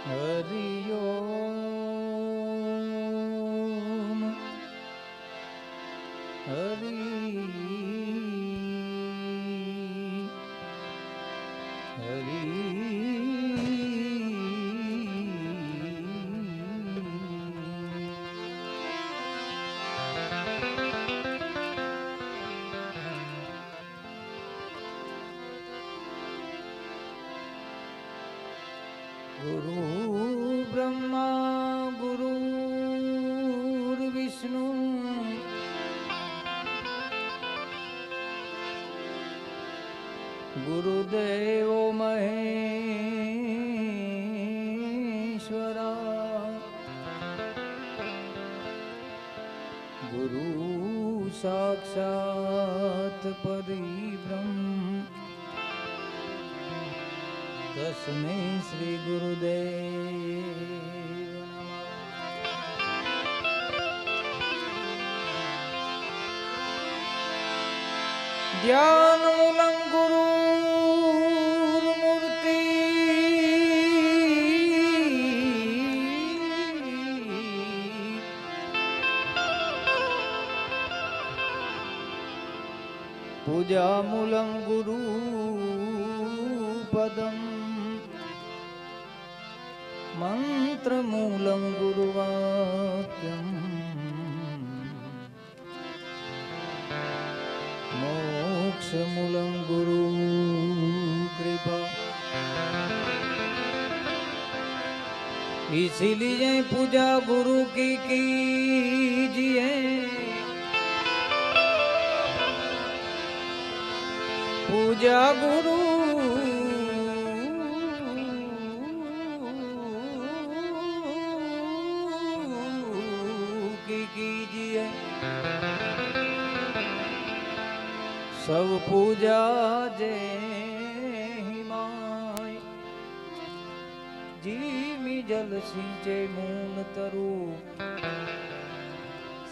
હરિ ઓમ હરિ ગુરુ બ્રહ્મા ગુરુ વિષ્ણુ ગુરુદેવો મહેશ્વરા ગુરુ સાક્ષાત પરિબ્રહ્મ તસ્મે શ્રી ગુરુદેવ ધ્યાન મૂલં ગુરુ મૂર્તિ પૂજા મૂલં ગુરુ પદમ મંત્રમૂલં ગુરુવાક્યમ મોક્ષમૂલં ગુરુ કૃપા इसीलिए पूजा गुरु की कीजिए पूजा गुरु कीजिए सब पूजा जे हिमाय जीमी जल सिंचे मूल तरु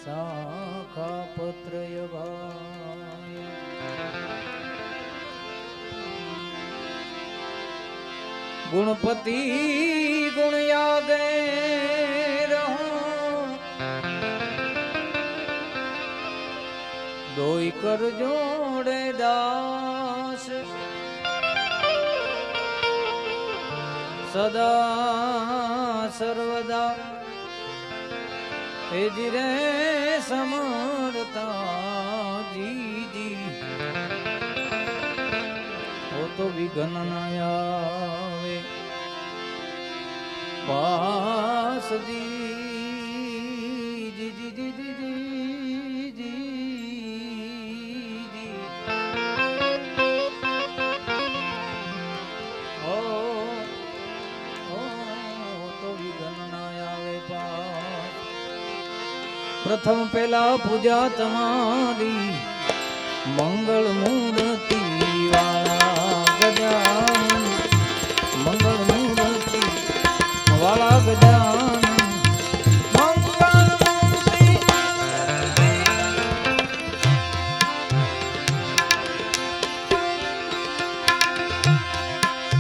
शाखा पत्र यवाय गुणपति गुण यागे दोई कर जोड़े दास सदा सर्वदा तेजरे समरता जी जी वो तो विघ्न न आवे पास जी जी जी जी जी जी प्रथम पहला पूजा तमारी मंगल मूर्ति वाला गजानन मंगल मूर्ति वाला गजानन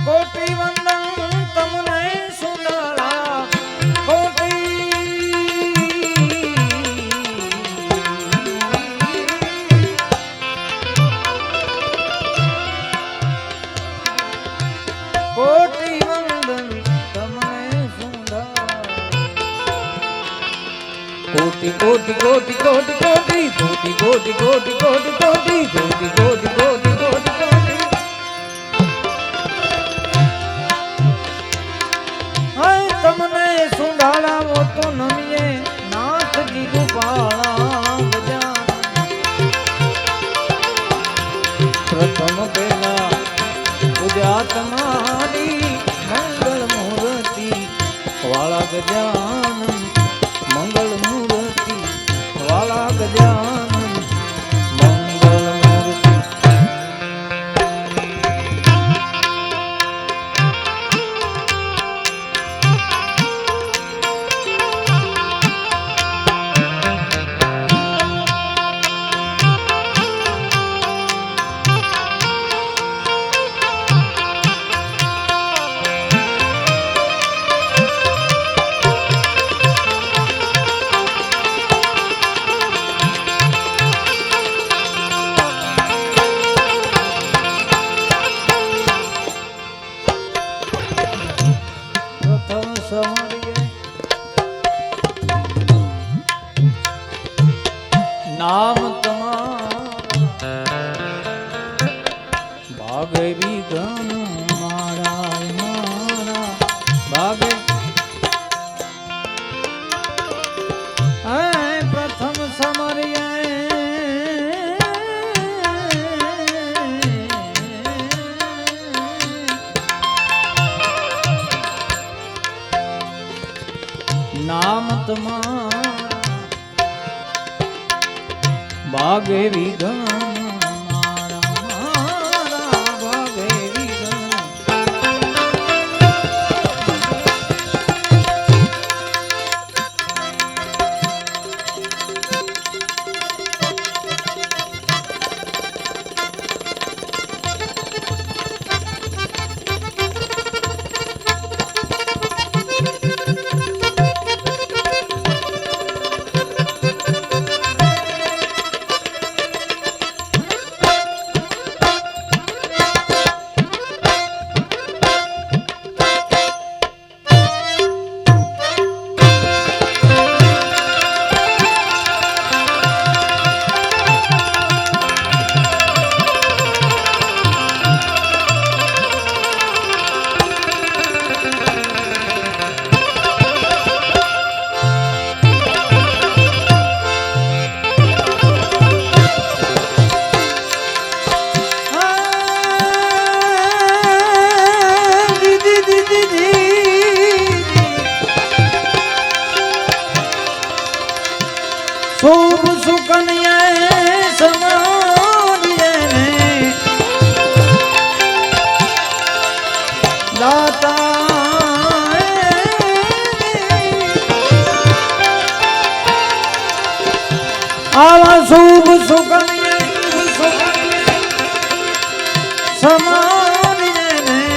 कोटि वंदन तमने सुंदरा कोटि वंदन तमने सुंदर कोटि कोटि कोटि कोटि कोटि कोटि कोटि कोटि कोटि कोटि कोटि कोटि कोटि कोटि कोटि हाय तमने सुंडाला वो तो नमिए नाथ जी गोपाला गजानन प्रथम बेला पूजा तमारी मंगल मूर्ति वाला गजानन मंगल मूर्ति वाला गजानन मंगल मूर्ति નામ તમારા ભાગે વિઘન મારા મારા ભાગે પ્રથમ સમર્ય નામ તમારા ભાગે વિઘન મારા મારા ભાગે વિઘન શુભ સુકન્યા સમારિયે દાતા આવા શુભ સુકન્યા સમારિયે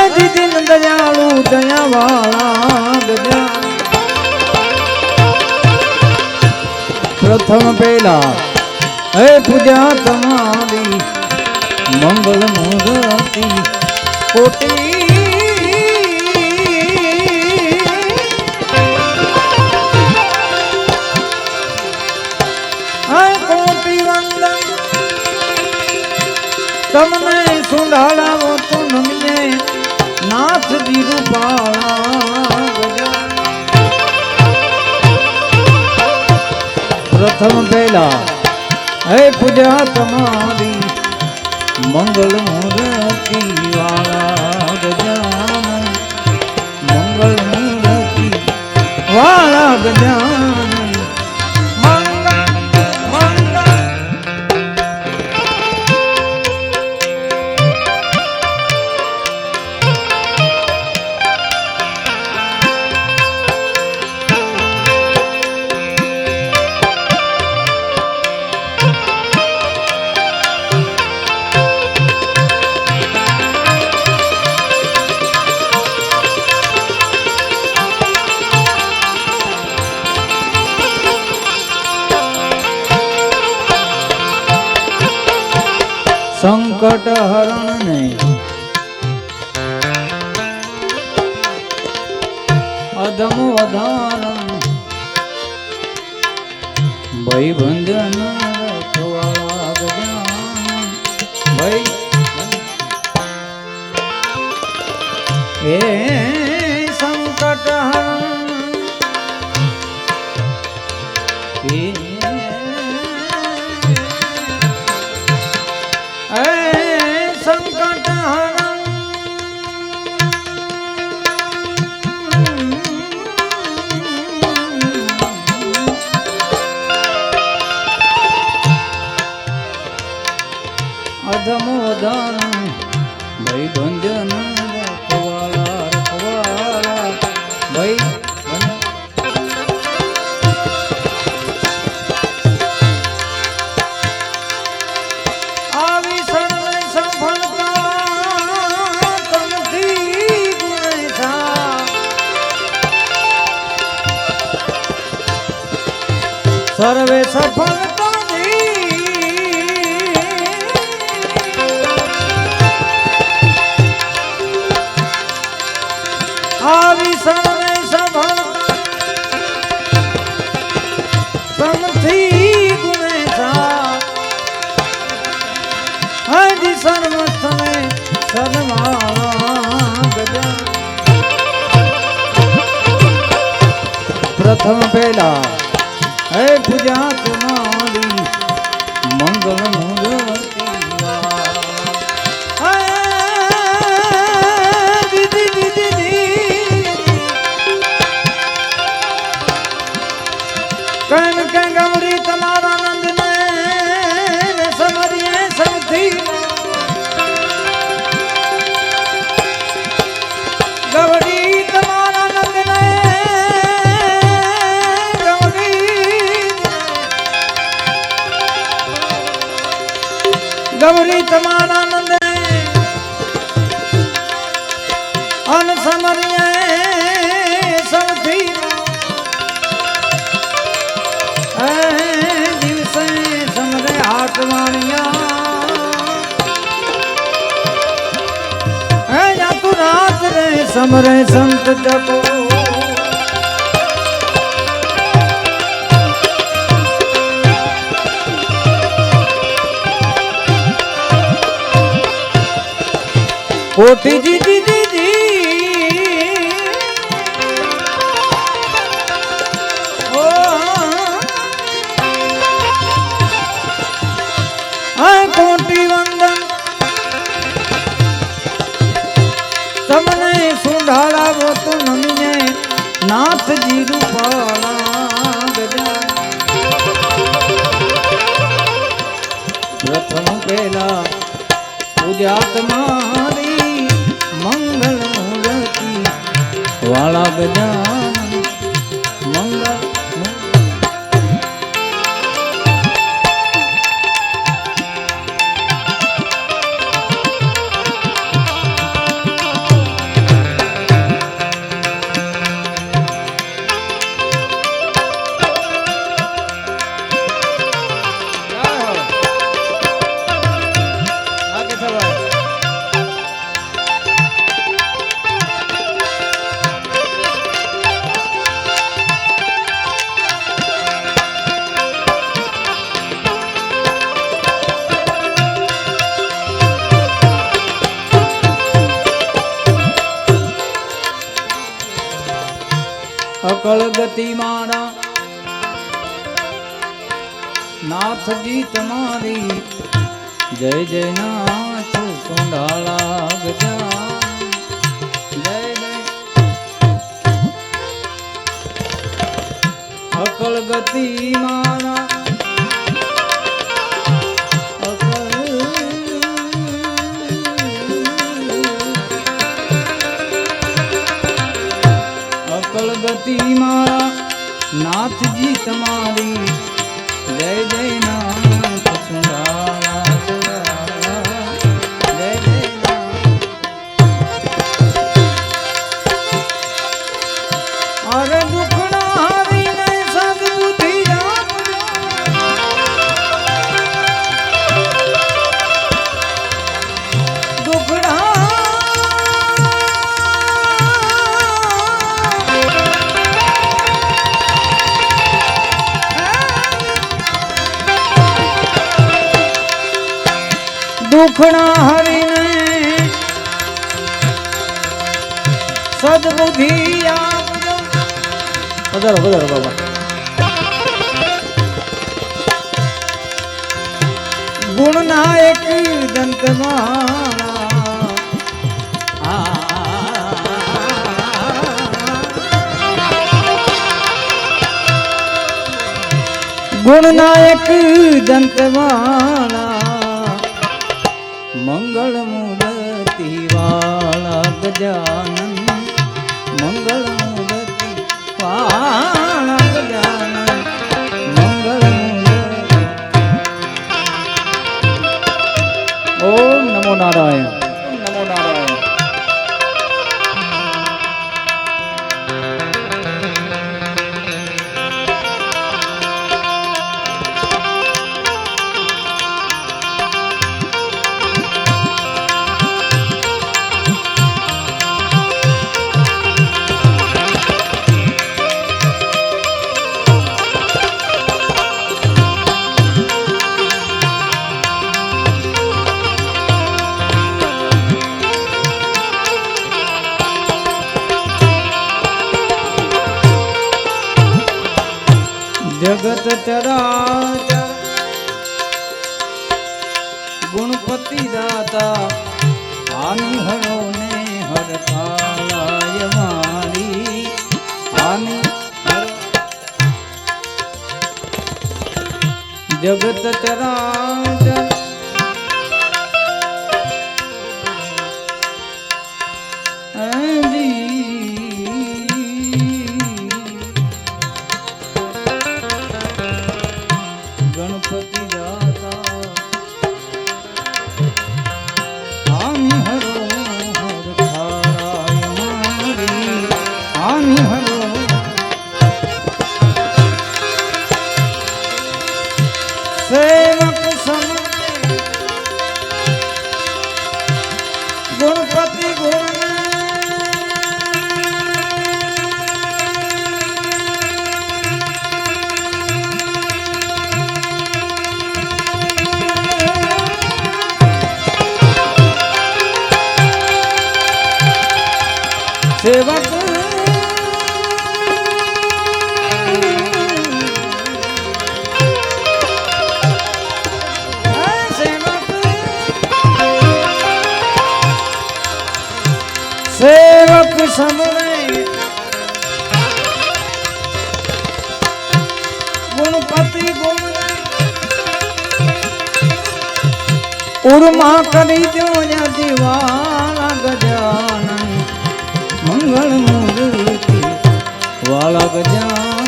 હજી દિન દયાળુ દયાવાળા ગજા પ્રથમ પેલા હે પૂજા તમારી મંગલ મૂર્તિ કોટી હે કોટી વંદન તમને સુંઢાળાવો તો નમીએ નાથજી રૂપાળા ગજા પ્રથમ પહેલા હે પૂજા તમારી મંગલ મૂર્તિ વાળા ગજાનન મંગલ મૂર્તિ વાળા ગજાનન સંકટ હરણ ને અધમ વધારણ ભય બંધન રખવાળા ગજાનન ભય સંકટ હરણ સંકટ હરણ અધમો ધારણ ભય બંધન રખવાળા રખવાળા ભય સર્વે સફળ આવી સર્વે સફળ પ્રથમ પહેલા હે પૂજા તમારી મંગળ મૂર્તિ કન કન ગૌરી તમારા નંદ ને સમરીએ સૌથી ગૌરી તમારા નંદ ને ગૌરી તમારા નંદ ને અન સમરીએ સૌથી દિવસે સમરે હાટવાણિયા તું રાત રે સમરે સંત જપો કોટી જી જી જી કોટી વંદન તમને સુંઢાળા ગોતો નમીને નાથજી રૂપાળા ગજા પ્રથમ પહેલા પૂજા તમારી મંગળ મૂર્તિ વાળા ગજાનન મંગળ અકળ ગતિ મારા નાથજી તમારી જય જય નાથ સુંઢાળા ગજા જય જય અકળ ગતિ મારા ગતિ મારા નાથજી તમારી જય જય નાથ સુંઢાળા જય જય નાથ અરે દુખડા હારીને સદબુદ્ધિ આપજો દુખડા દુખડા હરીને સદબુદ્ધિ આપજો વધારો વધારો બાબા ગુણના એક દંતમાળા ગુણના એક દંતમાળા મંગળ મૂર્તિ વાળા ગજાનન મંગળ મૂર્તિ વાળા ગજાનન મંગળ મૂર્તિ ઓમ નમો નારાયણ નમો નારાયણ जगत चराचर गुणपति दाता आनी हरो ने हर कालाय मारी आनी जगत चराचर गणपति दाता आमी हरो हर खाराय मारी आमी हरो सेवक समझे गणपति गुण सेवक सेवक समरे गुणपति गुण उर्मा करी दो या दीवाना गजानन मंगल मूर्ति वाला गजानन